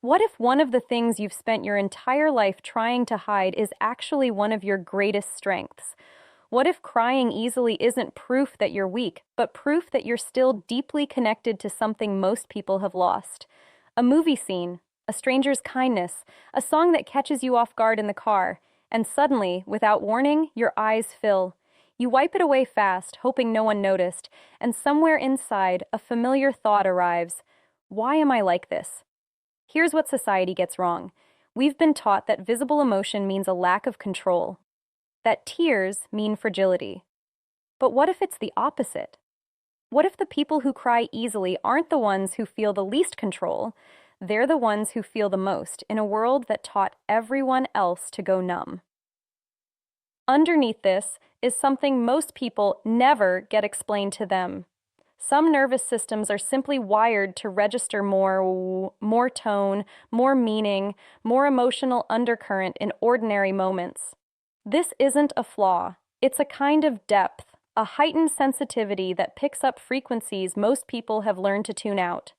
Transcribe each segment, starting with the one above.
What if one of the things you've spent your entire life trying to hide is actually one of your greatest strengths? What if crying easily isn't proof that you're weak, but proof that you're still deeply connected to something most people have lost? A movie scene, a stranger's kindness, a song that catches you off guard in the car, and suddenly, without warning, your eyes fill. You wipe it away fast, hoping no one noticed, and somewhere inside, a familiar thought arrives. Why am I like this? Here's what society gets wrong. We've been taught that visible emotion means a lack of control, that tears mean fragility. But what if it's the opposite? What if the people who cry easily aren't the ones who feel the least control? They're the ones who feel the most in a world that taught everyone else to go numb. Underneath this is something most people never get explained to them. Some nervous systems are simply wired to register more tone, more meaning, more emotional undercurrent in ordinary moments. This isn't a flaw. It's a kind of depth, a heightened sensitivity that picks up frequencies most people have learned to tune out.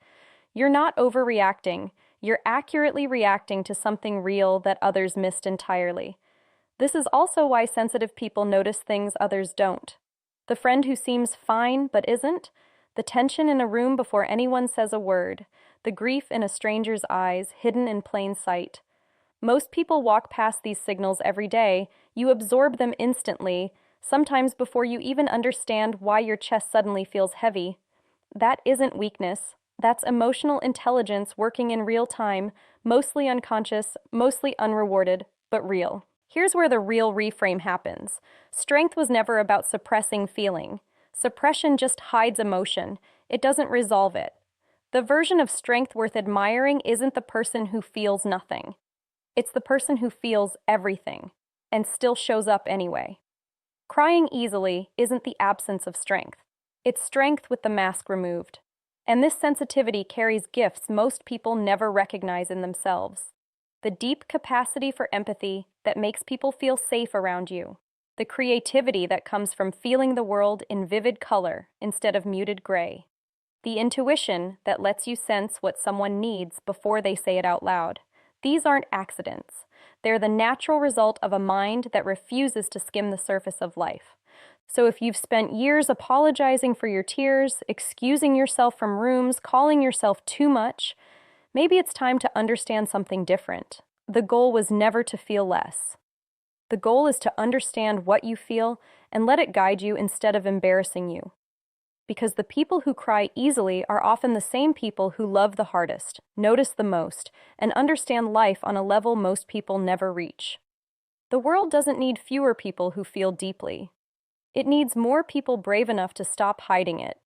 You're not overreacting. You're accurately reacting to something real that others missed entirely. This is also why sensitive people notice things others don't. The friend who seems fine but isn't, the tension in a room before anyone says a word, the grief in a stranger's eyes hidden in plain sight. Most people walk past these signals every day. You absorb them instantly, sometimes before you even understand why your chest suddenly feels heavy. That isn't weakness. That's emotional intelligence working in real time, mostly unconscious, mostly unrewarded, but real. Here's where the real reframe happens. Strength was never about suppressing feeling. Suppression just hides emotion. It doesn't resolve it. The version of strength worth admiring isn't the person who feels nothing. It's the person who feels everything and still shows up anyway. Crying easily isn't the absence of strength. It's strength with the mask removed. And this sensitivity carries gifts most people never recognize in themselves. The deep capacity for empathy that makes people feel safe around you. The creativity that comes from feeling the world in vivid color instead of muted gray. The intuition that lets you sense what someone needs before they say it out loud. These aren't accidents. They're the natural result of a mind that refuses to skim the surface of life. So if you've spent years apologizing for your tears, excusing yourself from rooms, calling yourself too much, maybe it's time to understand something different. The goal was never to feel less. The goal is to understand what you feel and let it guide you instead of embarrassing you. Because the people who cry easily are often the same people who love the hardest, notice the most, and understand life on a level most people never reach. The world doesn't need fewer people who feel deeply. It needs more people brave enough to stop hiding it.